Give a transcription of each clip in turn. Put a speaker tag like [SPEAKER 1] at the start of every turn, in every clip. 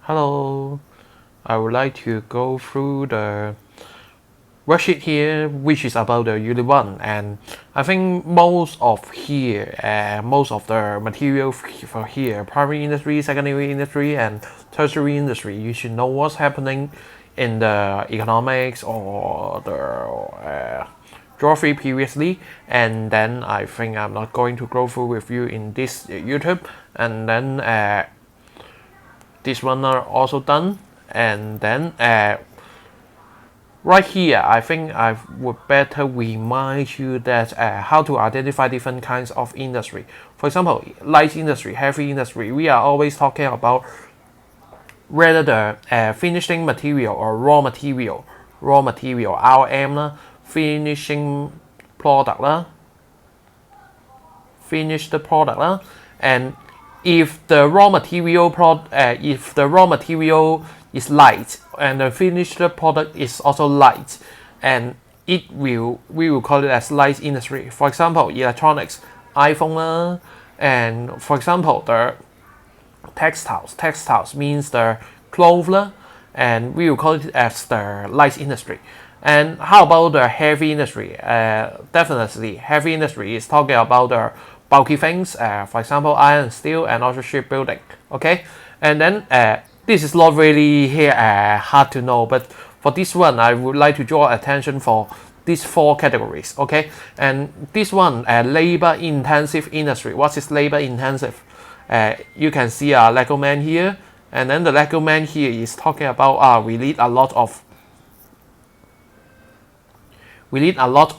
[SPEAKER 1] Hello, I would like to go through the worksheet here, which is about the Unit 1, and I think most of the material for here, primary industry, secondary industry, and tertiary industry, you should know what's happening in the economics or the geography previously, and then I think I'm not going to go through with you in this YouTube, and then this one are also done, and then right here I think I would better remind you that how to identify different kinds of industry. For example, light industry, heavy industry, we are always talking about whether the finishing material or raw material RM 啦 finishing product 啦 finished product 啦 and if the raw material is light and the finished product is also light, and we will call it as light industry. For example, electronics, iPhone 啦 and for example the textiles means the clothes lah, and we will call it as the light industry. And how about the heavy industry? Definitely, heavy industry is talking about the bulky things, for example, iron and steel, and also shipbuilding. Okay, and then this is not really here hard to know, but for this one, I would like to draw attention for these four categories. Okay, and this one, labor-intensive industry. What is labor-intensive? You can see a Lego man here, and then the Lego man here is talking about we need a lot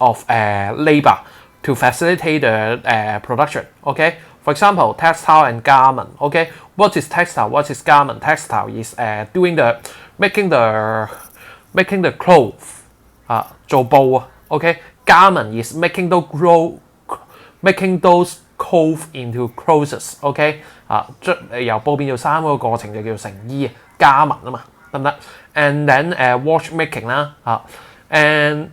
[SPEAKER 1] of labor to facilitate the production. Okay, for example, textile and garment. Okay, what is textile? What is garment? Textile is making the clothes 做布 Okay, garment is making those clothes into clothes. Okay, 由布變做衫嗰個過程就叫成衣加紋啊嘛，得唔得 ？And then watchmaking 啦and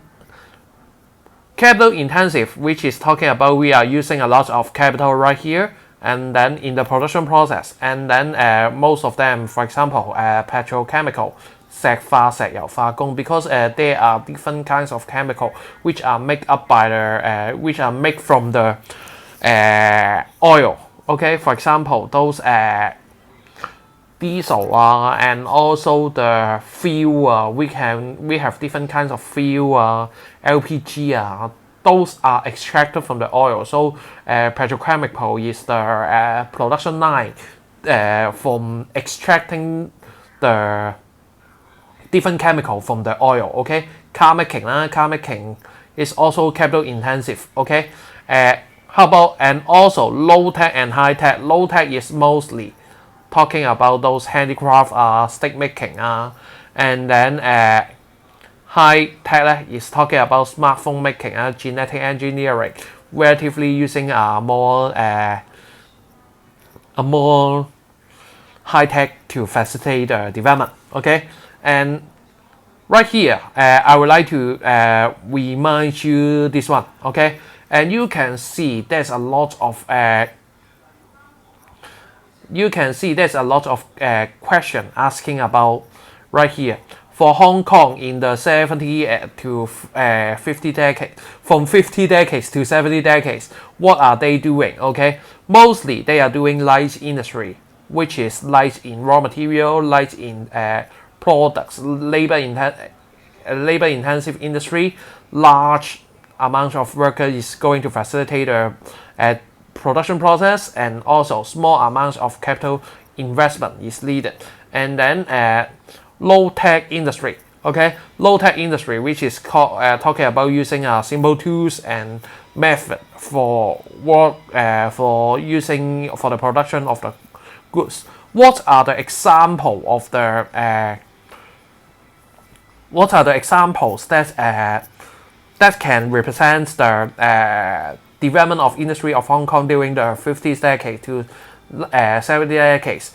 [SPEAKER 1] capital intensive, which is talking about we are using a lot of capital right here, and then in the production process, and then most of them, for example, petrochemical, 石化、石油化工, because there are different kinds of chemical which are made from the oil. Okay, for example, those diesel and also the fuel. We have different kinds of fuel, LPG. Those are extracted from the oil. So petrochemical is the production line from extracting the different chemical from the oil. Okay, car making is also capital intensive. Okay, how about, and also low tech and high tech. Low tech is mostly talking about those handicraft, stick making, and then high tech is talking about smartphone making, genetic engineering, relatively using a more high tech to facilitate the development. Okay, and right here, I would like to remind you this one. Okay, and you can see there's a lot of question asking about right here for Hong Kong in the 70 to 50 decades, from 50 decades to 70 decades. What are they doing? Okay, mostly they are doing light industry, which is light in raw material, light in products, labor intensive industry. Large amount of workers is going to facilitate the production process, and also small amounts of capital investment is needed. And then low tech industry. Okay, low tech industry, which is talking about using simple tools and method for the production of the goods. What are the examples that can represent the development of industry of Hong Kong during the 50s decade to 70 decades,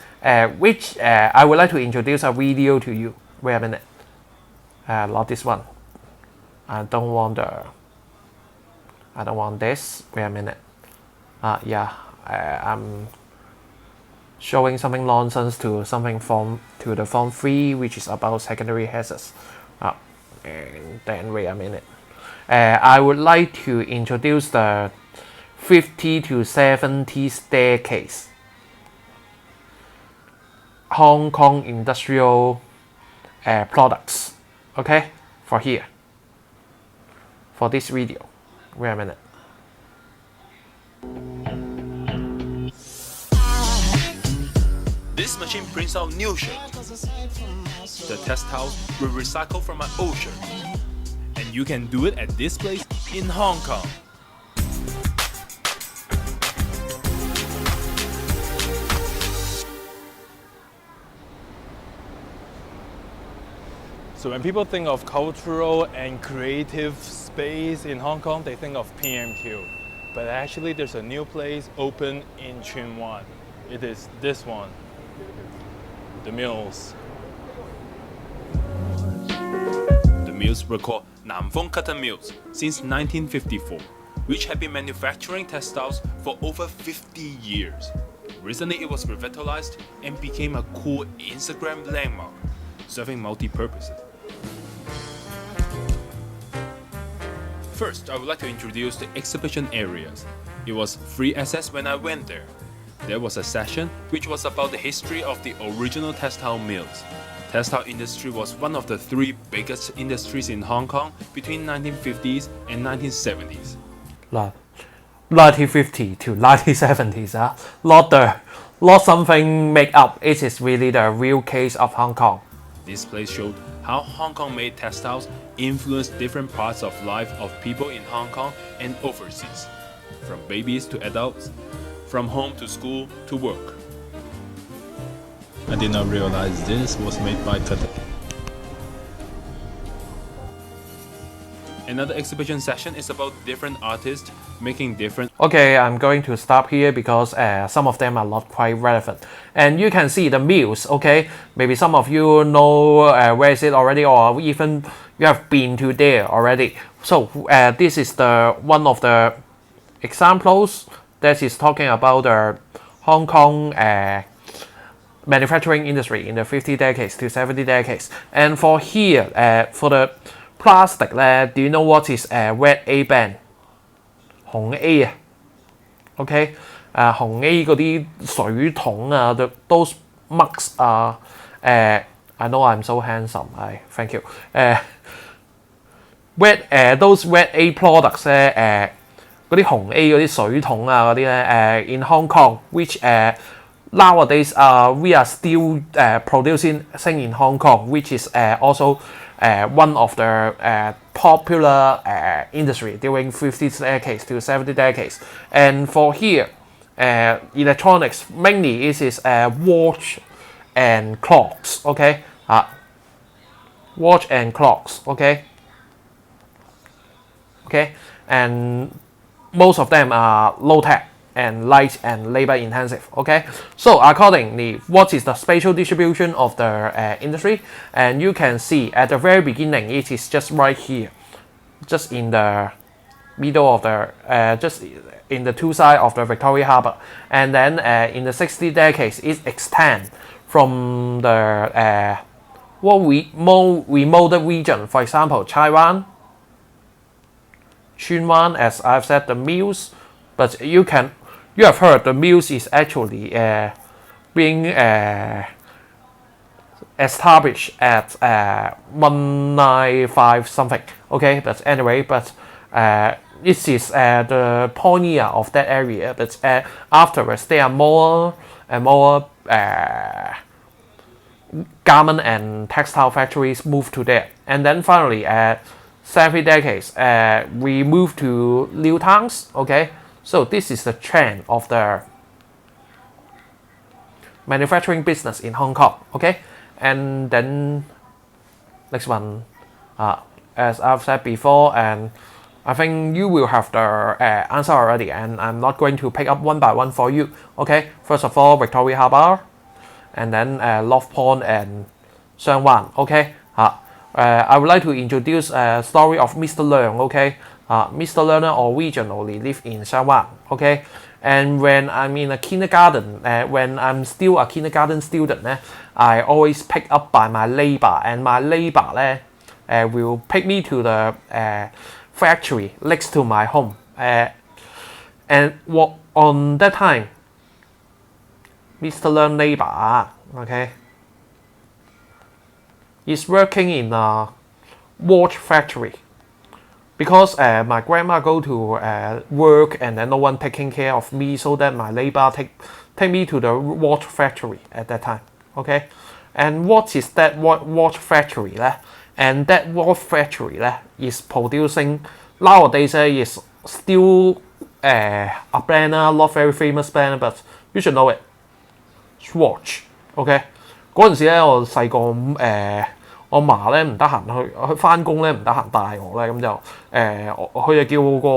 [SPEAKER 1] which I would like to introduce a video to you. Wait a minute. Not this one. I don't want this. Wait a minute. showing something nonsense to something to the form 3, which is about secondary hazards. And then wait a minute. I would like to introduce the 50 to 70 staircase Hong Kong industrial products. Okay, for here, for this video. Wait a minute.
[SPEAKER 2] This machine prints out new shirt. The textiles will recycle from an old shirt. And you can do it at this place in Hong Kong. So when people think of cultural and creative space in Hong Kong, they think of PMQ. But actually there's a new place open in Tsuen Wan. It is this one, the mills. The mills were called Nanfeng Cotton Mills since 1954, which had been manufacturing textiles for over 50 years. Recently it was revitalized and became a cool Instagram landmark, serving multi-purposes. First, I would like to introduce the exhibition areas. It was free access when I went there. There was a session which was about the history of the original textile mills. Textile industry was one of the 3 biggest industries in Hong Kong between 1950s and 1970s.
[SPEAKER 1] 1950 to 1970s, not something make up. It is really the real case of Hong Kong.
[SPEAKER 2] This place showed how Hong Kong-made textiles influenced different parts of life of people in Hong Kong and overseas, from babies to adults, from home to school to work.
[SPEAKER 3] I did not realize this was made by cotton.
[SPEAKER 2] Another exhibition session is about different artists making different.
[SPEAKER 1] Okay, I'm going to stop here because some of them are not quite relevant. And you can see the mills, okay? Maybe some of you know where is it already, or even you have been to there already. So this is the one of the examples that is talking about the Hong Kong manufacturing industry in the 50 decades to 70 decades. And for here, for the plastic, do you know what is red A band? 紅 A 啊 ，OK， 紅 A 嗰啲水桶啊 ，those mugs 啊，I know I'm so handsome， thank you，those red A products 咧，嗰啲紅 A 嗰啲水桶啊嗰啲咧，in Hong Kong which nowadays we are still producing in Hong Kong, which is also one of the popular industry during 50 decades to 70 decades. And for here, electronics mainly is watch and clocks. Okay, watch and clocks. Okay, and most of them are low tech and light and labor intensive. Okay, so accordingly, what is the spatial distribution of the industry? And you can see at the very beginning, it is just right here, just in the middle of the just in the 2 sides of the Victoria Harbour. And then in the 60 decades, it extends from the more remote region, for example Taiwan, Tsuen Wan, as I've said, the mills. But you have heard the mills is actually being established at 195 something. Okay, but anyway, this is the pioneer of that area. But afterwards, there are more and more garment and textile factories moved to there. And then finally, 70 decades, we moved to new towns. Okay. So this is the trend of the manufacturing business in Hong Kong. Okay, and then next one, as I've said before, and I think you will have the answer already, and I'm not going to pick up one by one for you. Okay, first of all, Victoria Harbour, and then Love Pond and Tsuen Wan. Okay, I would like to introduce a story of Mr. Leung. Okay. Mr. Learner originally lived in Taiwan. Okay, and when I'm in a kindergarten, when I'm still a kindergarten student, I always pick up by my neighbor, and my neighbor will pick me to the factory next to my home. And what on that time, Mr. Learn neighbor, okay, is working in a watch factory because my grandma go to work and then no one taking care of me, so that my neighbor take me to the watch factory at that time. Okay, and what is that watch factory? And that watch factory is producing nowadays is still a brand, not very famous brand, but you should know it. Swatch。 OK， 嗰陣時咧，我細個我嫲咧唔得閒去翻工咧，唔得閒帶我咧，咁就佢就叫個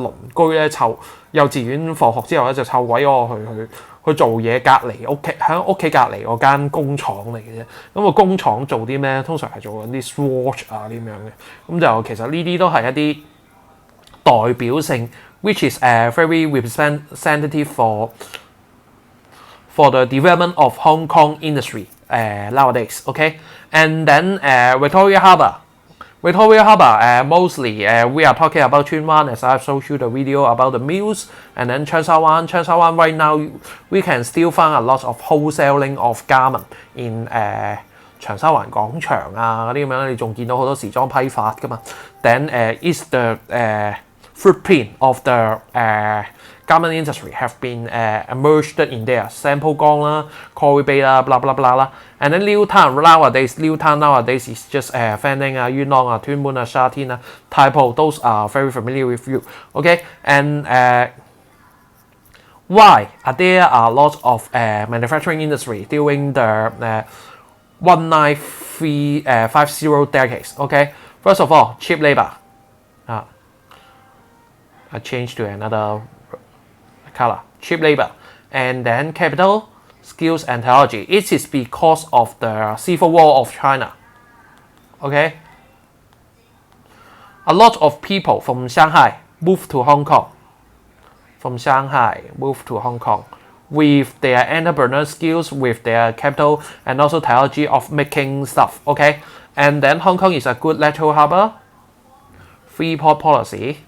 [SPEAKER 1] 鄰居咧湊幼稚園放學之後咧就湊鬼我去做嘢，隔離屋企喺屋企隔離嗰間工廠嚟嘅啫。咁個工廠做啲咩？通常係做緊啲 swatch 啊啲咁樣嘅。咁就其實呢啲都係一啲代表性 ，which is very representative for the development of Hong Kong industry nowadays. Okay, and then Victoria Harbour. Victoria Harbour, mostly we are talking about Tsuen Wan, as I've showed you the video about the mills, and then Cheung Sha Wan. Cheung Sha Wan right now we can still find a lot of wholesaling of garment in長沙灣廣場啊嗰啲咁樣，你仲見到好多時裝批發噶嘛。Then is the footprint of the garment industry have been emerged in there. Sample Gong啦, Quarry Bay 啦 blah blah blah 啦。And then Liu Town nowadays is just Fanning 元朗屯門沙田太浦 those are very familiar with you. Okay, and why there are lots of manufacturing industry during the 1950 decades? Okay, first of all, cheap labor. I change to another color. Cheap labor, and then capital, skills, and technology. It is because of the civil war of China. Okay, a lot of people from Shanghai moved to Hong Kong. With their entrepreneur skills, with their capital, and also technology of making stuff. Okay, and then Hong Kong is a good lateral harbor. Free port policy.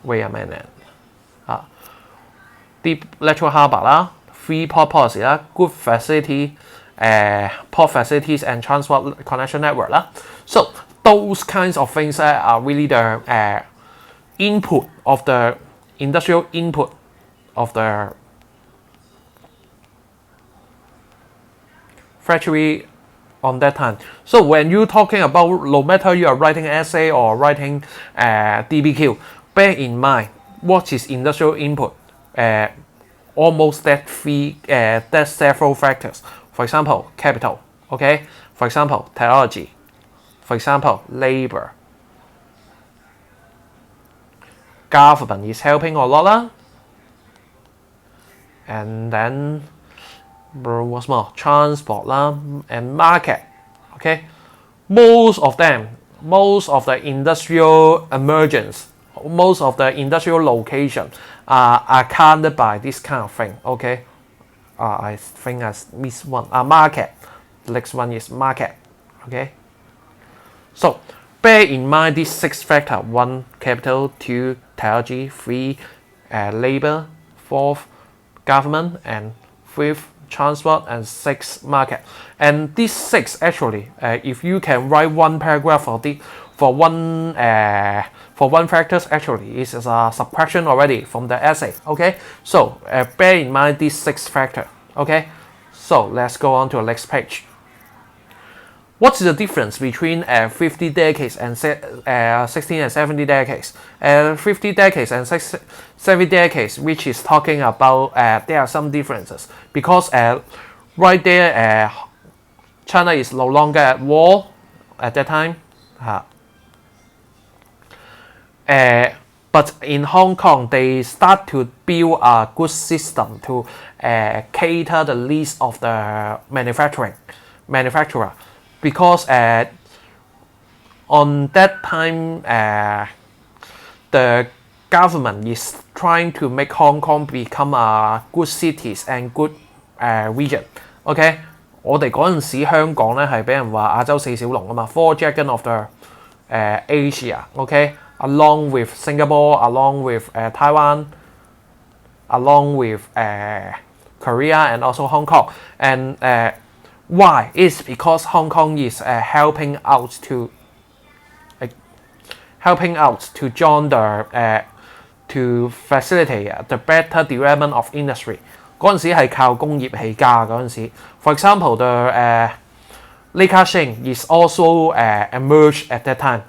[SPEAKER 1] Wait a minute. Deep lateral harbor free port policy good facility, port facilities and transport connection network So those kinds of things are really the input of the industrial input of the factory on that time. So when you're talking about, no matter you are writing essay or writing DBQ, bear in mind what is industrial input. Almost that several factors. For example, capital. Okay. For example, technology. For example, labor. Government is helping a lot And then what's more? Transport and market. Okay. Most of the industrial emergence, most of the industrial location are accounted by this kind of thing. Okay, I think I missed one. Market. The next one is market. Okay, so bear in mind these 6 factors: 1, capital; 2, technology; 3, labor; 4, government; and 5, transport; and 6, market. And these 6 actually, if you can write one paragraph for one factors, actually is a subtraction already from the essay. Okay, so bear in mind these 6 factors. Okay, so let's go on to the next page. What's the difference between 50 decades and 16 and 70 decades? 50 decades and 70 decades, which is talking about there are some differences because right there China is no longer at war at that time. But in Hong Kong, they start to build a good system to cater the needs of the manufacturer, because on that time the government is trying to make Hong Kong become a good cities and good region. OK， 我哋嗰陣時香港咧係俾人話亞洲四小龍啊嘛 ，Four Dragon of the Asia。OK，along with Singapore，along with Taiwan，along with Korea and also Hong Kong. And why? It's because Hong Kong is helping out to join the to facilitate the better development of industry. 嗰陣時係靠工業起家嗰陣時。For example, the Li Ka-shing is also emerged at that time,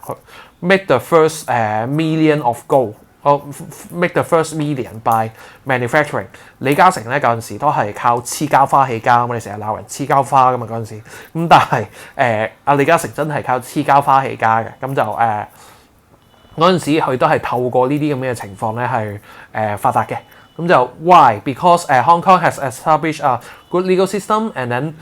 [SPEAKER 1] make the first million of gold, or make the first million by manufacturing. 李嘉誠咧嗰陣時都係靠黐膠花起家，我哋成日鬧人黐膠花噶嘛嗰陣時。咁但係阿李嘉誠真係靠黐膠花起家嘅，咁就嗰陣時佢都係透過呢啲咁嘅情況咧係發達嘅。咁就 why? Because Hong Kong has established a good legal system and then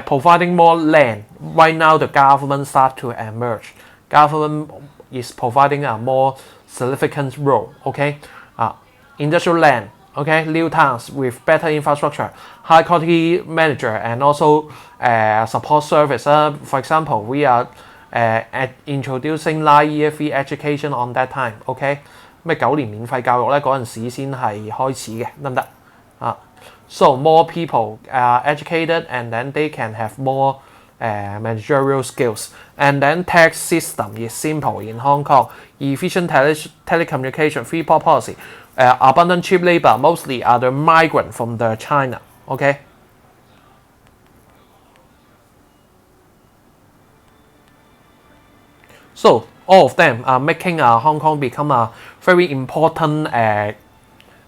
[SPEAKER 1] providing more land. Right now the government start to emerge. Government is providing a more significant role. Okay, industrial land. Okay, new towns with better infrastructure, high quality manager and also support service. For example, we are introducing 9-year free education on that time. Okay. 咩9年免費教育咧？嗰陣時先係開始嘅，得唔得啊？So more people are educated and then they can have more managerial skills. And then tax system is simple in Hong Kong. Efficient telecommunication, free port policy, abundant cheap labor. Mostly are the migrant from the China. Okay. So all of them are making Hong Kong become a very important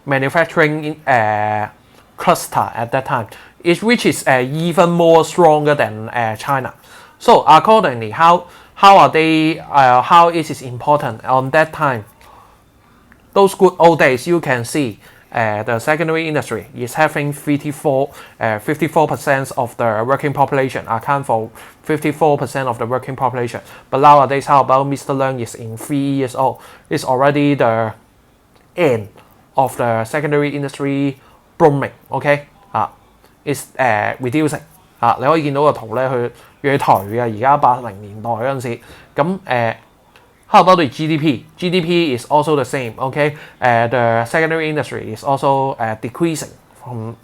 [SPEAKER 1] manufacturing cluster at that time, which is even more stronger than China. So accordingly, how are they? How it is important on that time? Those good old days, you can see the secondary industry is having 54% of the working population, account for 54% of the working population. But nowadays, how about Mr. Leung is in 3 years old? It's already the end of the secondary industry booming. OK， it's reducing。你可以見到個圖咧，佢越頹嘅，而家80年代嗰陣時，咁how about the GDP? GDP is also the same. Okay, the secondary industry is also decreasing from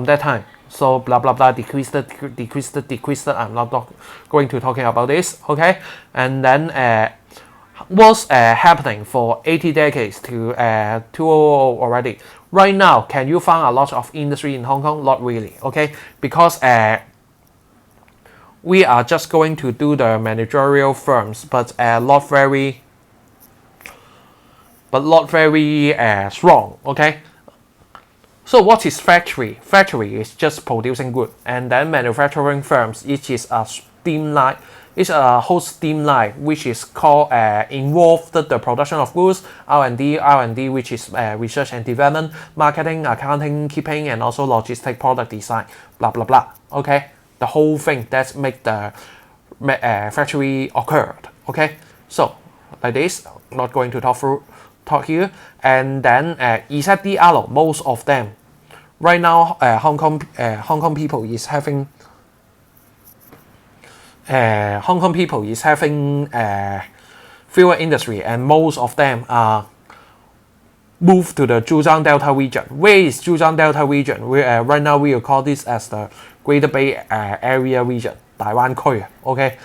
[SPEAKER 1] that time. So blah blah blah decreased. I'm not going to talking about this. Okay, and then what's happening for 80 decades to 2000 already? Right now, can you find a lot of industry in Hong Kong? Not really. Okay, because we are just going to do the managerial firms, but not very strong. Okay. So what is factory? Factory is just producing good, and then manufacturing firms, it is a steam line. It's a whole steam line which is called involved the production of goods, R&D, which is research and development, marketing, accounting, keeping, and also logistic product design. Blah blah blah. Okay. The whole thing that make the factory occurred. Okay, so like this, not going to talk here. And then EZDR, most of them right now, Hong Kong people is having fuel industry, and most of them are moved to the Zhejiang Delta region. Where is Zhejiang Delta region? Right now we will call this as the Greater Bay Area region, 大灣區. Okay,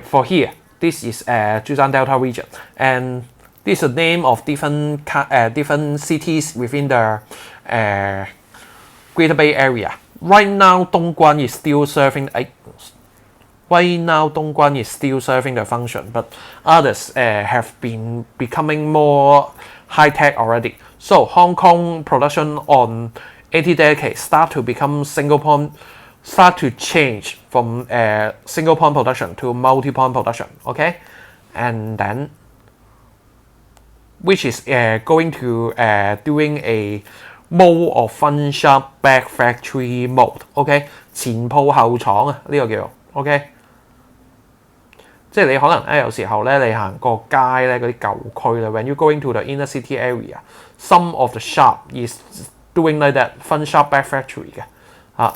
[SPEAKER 1] for here, this is Zhejiang Delta region, and this is the name of different cities within the Greater Bay Area. Right now, Dongguan is still serving. The function, but others have been becoming more high tech already. So Hong Kong production on 80 decades start to change from single point production to multi-point production. Okay, and then which is going to doing a mode of front shop back factory mode. OK， 前鋪後廠啊，呢個叫 OK， 即即係你可能咧有時候咧你行個街咧嗰啲舊區咧 ，when you going to the inner city area，some of the shop is doing like that front shop back factory 嘅嚇。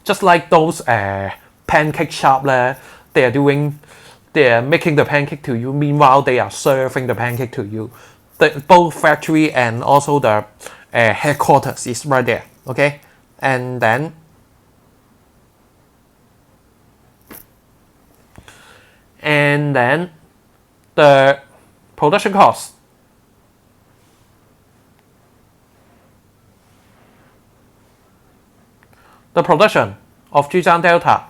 [SPEAKER 1] Just like those pancake shop 咧，they are making the pancake to you. Meanwhile, they are serving the pancake to you. Both factory and also the headquarters is right there. Okay, and then the production cost. The production of Zhejiang Delta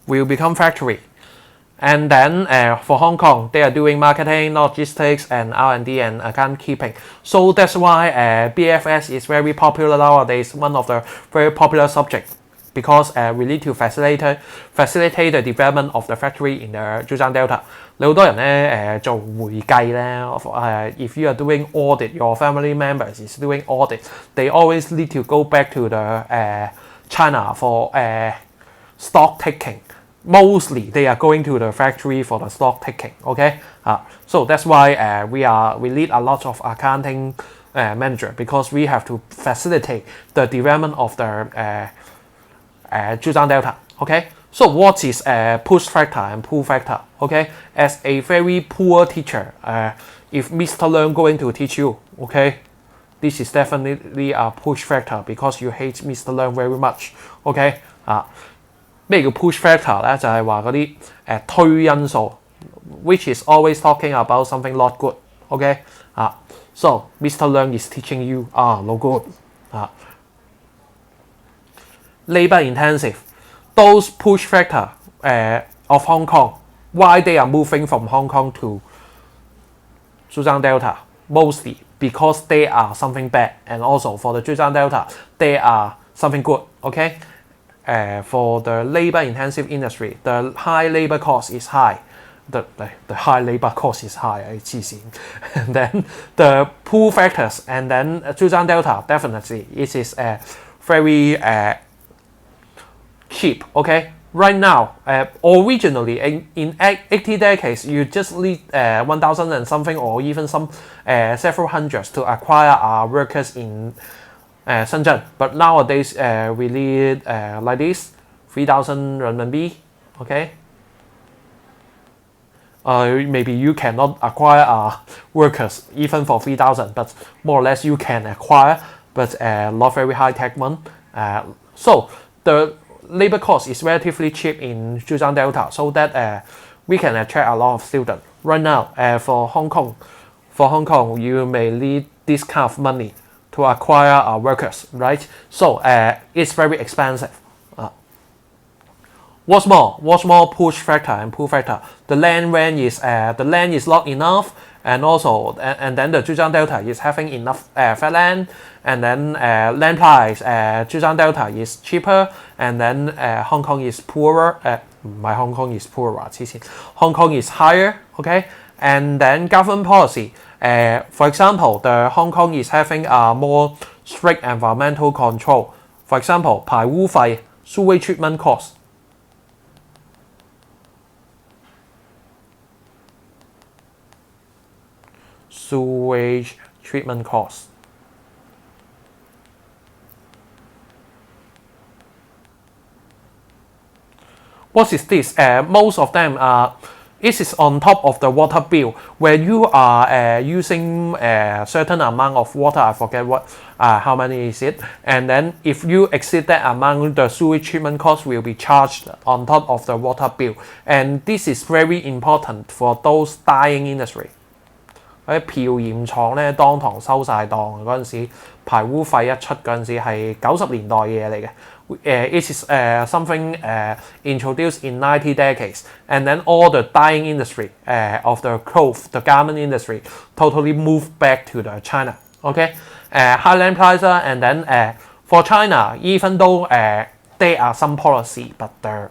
[SPEAKER 1] will become factory. And then for Hong Kong, they are doing marketing, logistics, and R&D and account keeping. So that's why BFS is very popular nowadays, one of the very popular subjects, because we need to facilitate the development of the factory in the Zhejiang Delta. 你好多人咧做會計咧if you are doing audit, your family members is doing audit, they always need to go back to the China for stock taking. Mostly they are going to the factory for the stock taking. Okay, so that's why we need a lot of accounting manager, because we have to facilitate the development of the Zhejiang Delta. Okay, so what is push factor and pull factor? Okay, as a very poor teacher, if Mr. Leung going to teach you, okay, this is definitely a push factor because you hate Mr. Leung very much. Okay, 咩叫 push factor 咧？就係話嗰啲推因素 ，which is always talking about something not good. Okay, so Mr. Leung is teaching you no good. Labor intensive, those push factor of Hong Kong, why they are moving from Hong Kong to Zhejiang Delta, mostly because they are something bad, and also for the Zhejiang Delta, they are something good. Okay. For the labor-intensive industry, the high labor cost is high. The high labor cost is high. And then the pull factors, and then Zhejiang Delta definitely it is very cheap. Okay, right now, originally in 80 decades, you just need 1,000 and something, or even some several hundreds to acquire workers in Shenzhen, but nowadays we need like this 3,000 renminbi. Okay, maybe you cannot acquire workers even for 3,000, but more or less you can acquire, but not very high tech one. So the labor cost is relatively cheap in Zhejiang Delta, so that we can attract a lot of students. Right now, for Hong Kong, you may need this kind of money to acquire workers, right? So it's very expensive. What's more push factor and pull factor? The land rent is not enough, and also and then the Zhejiang Delta is having enough flat land, and then land price Zhejiang Delta is cheaper, and then Hong Kong is poorer. Hong Kong is poorer. Hong Kong is higher. Okay, and then government policy. For example, the Hong Kong is having a more strict environmental control. For example, 排污費 sewage treatment cost. Sewage treatment cost. What is this? Most of them are. It is on top of the water bill. When you are using a certain amount of water, I forget how many is it, and then if you exceed that amount, the sewage treatment cost will be charged on top of the water bill. And this is very important for those dyeing industry. 嗰啲漂鹽廠咧，當堂收晒檔嗰陣時，排污費一出嗰陣時係90年代嘅嘢嚟嘅。It is something introduced in 90 decades, and then all the dyeing industry of the cloth, the garment industry, totally moved back to the China. Okay, high land price, and then for China, even though there are some policy, but the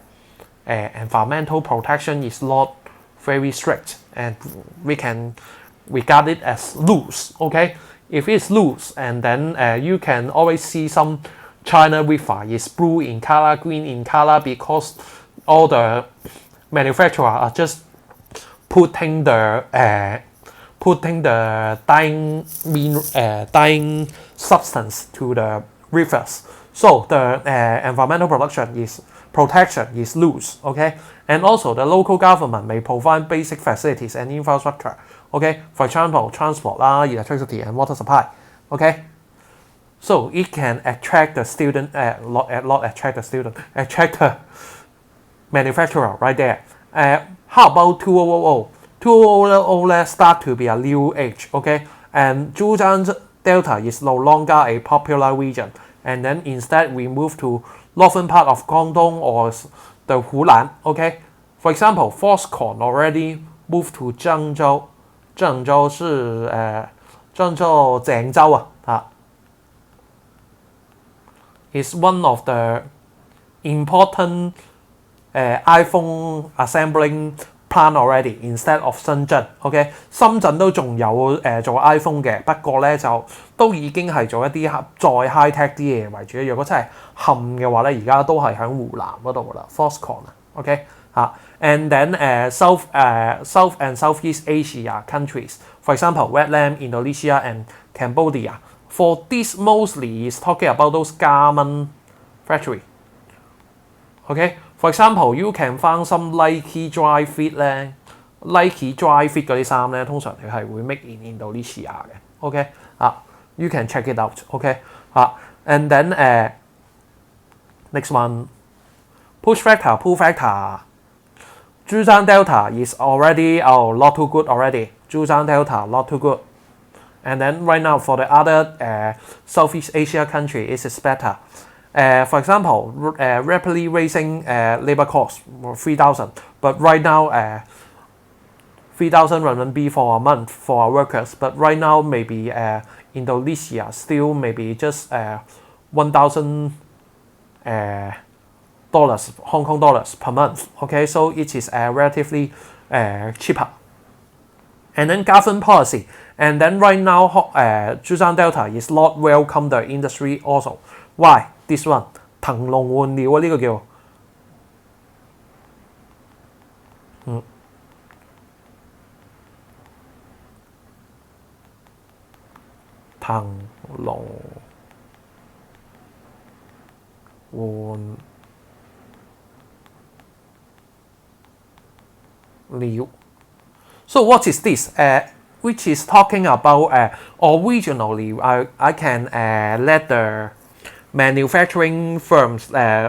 [SPEAKER 1] environmental protection is not very strict, and we can regard it as loose. Okay, if it's loose, and then you can always see some China River is blue in color, green in color because all the manufacturers are just putting the dyeing substance to the rivers. So the environmental protection is loose, okay? And also the local government may provide basic facilities and infrastructure, okay? For example, transport, electricity and water supply, okay? So it can attract the student, attract the manufacturer right there. How about 2000? 2000 start to be a new age, okay? And Zhejiang Delta is no longer a popular region. And then instead we move to northern part of Guangdong or the Hunan, okay? For example, Foxconn already moved to Zhengzhou. 郑州是郑州is one of the important iPhone assembling plant already instead of 深圳 ，OK， 深圳都仲有做 iPhone 嘅，不過咧就都已經係做一啲再 high tech 啲嘢為主。如果真係冚嘅話咧，而家都係喺湖南嗰度噶啦 ，Foxconn 啊 ，OK 嚇。And then South and Southeast Asia countries, for example, Vietnam, Indonesia, and Cambodia. For this mostly is talking about those garment factory. Okay, for example, you can find some Nike dry fit 咧 ，Nike dry fit 嗰啲衫咧，通常佢係會 make in Indonesia 嘅。OK 啊 ，you can check it out。OK 啊 ，and then next one push factor, pull factor. Zhejiang Delta is already not too good already. Zhejiang Delta not too good. And then right now for the other Southeast Asia country, it is better. For example, rapidly raising labor cost 3,000, but right now 3,000 RMB for a month for our workers. But right now maybe Indonesia still maybe just 1,000 dollars, Hong Kong dollars per month. Okay, so it is relatively cheaper. And then government policy. And then right now, Zhejiang Delta is not welcome the industry also. Why? This one 騰籠換鳥啊，呢個叫騰籠換鳥。So what is this? Which is talking about originally I can let the manufacturing firms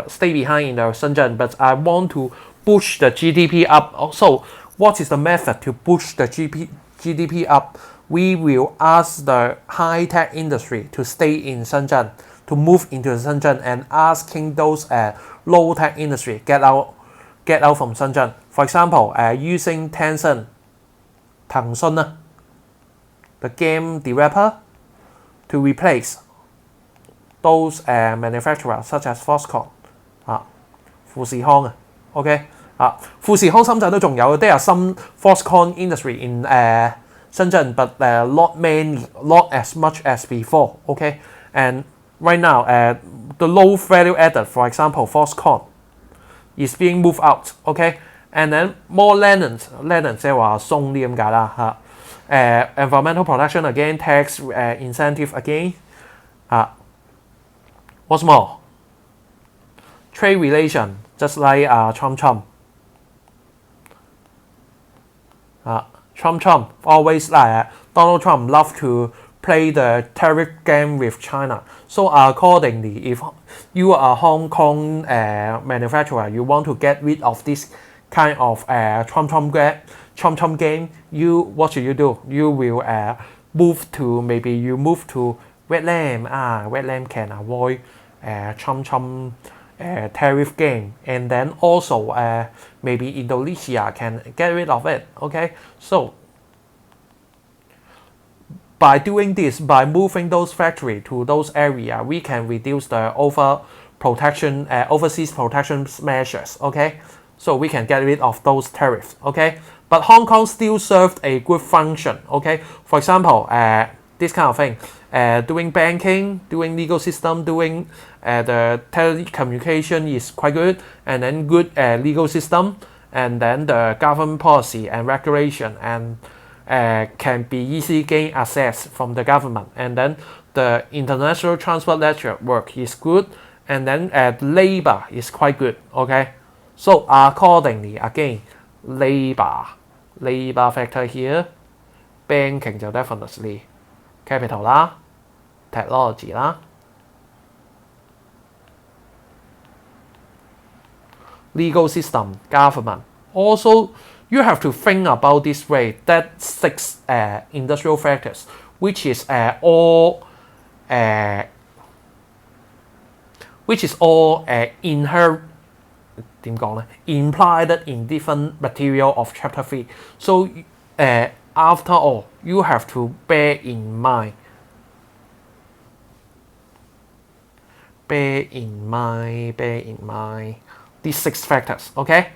[SPEAKER 1] stay behind in the Shenzhen, but I want to push the GDP up. So what is the method to push the GDP up? We will ask the high-tech industry to stay in Shenzhen, to move into Shenzhen, and asking those low-tech industry get out from Shenzhen. For example, using Tencent, 騰訊啊 the game developer, to replace those manufacturers such as Foxconn 富士康啊 ，OK 富士康深圳都仲有 ，there are some Foxconn industry in Shenzhen, but not as much as before. Okay, and right now the low value added, for example, Foxconn is being moved out. Okay, and then more Lennon 即係話鬆啲咁解啦嚇。environmental protection again, tax incentive again. What's more? Trade relation, just like Trump. Trump always Donald Trump love to play the tariff game with China. So accordingly, if you are a Hong Kong manufacturer, you want to get rid of this kind of Trump game, what should you do? You will move to Vietnam. Vietnam can avoid Trump tariff game, and then also maybe Indonesia can get rid of it. Okay, so by doing this, by moving those factories to those areas, we can reduce the overseas protection measures. Okay, so we can get rid of those tariffs. Okay, but Hong Kong still served a good function. Okay, for example, this kind of thing, doing banking, doing legal system, doing the telecommunication is quite good, and then good legal system, and then the government policy and regulation and can be easily gain access from the government, and then the international transport network is good, and then labor is quite good. Okay, so accordingly again labor factor here, banking 就 definitely capital 啦 technology 啦 legal system government. Also you have to think about this way, that 6 industrial factors which is all inherent 點講呢 implied in different material of chapter 3. So after all you have to bear in mind these 6 factors. Okay,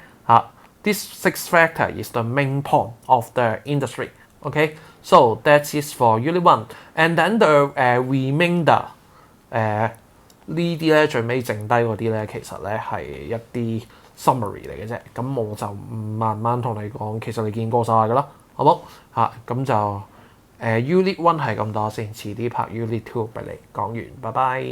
[SPEAKER 1] this 6 factor is the main point of the industry. Okay, so that is for unit 1, and then the remainder 呢啲咧最尾剩低嗰啲咧，其實咧係一啲 summary 嚟嘅啫。咁我就慢慢同你講，其實你見過晒㗎啦，好冇嚇？咁就Unit 1係咁多先，遲啲拍Unit 2俾你講完，拜拜。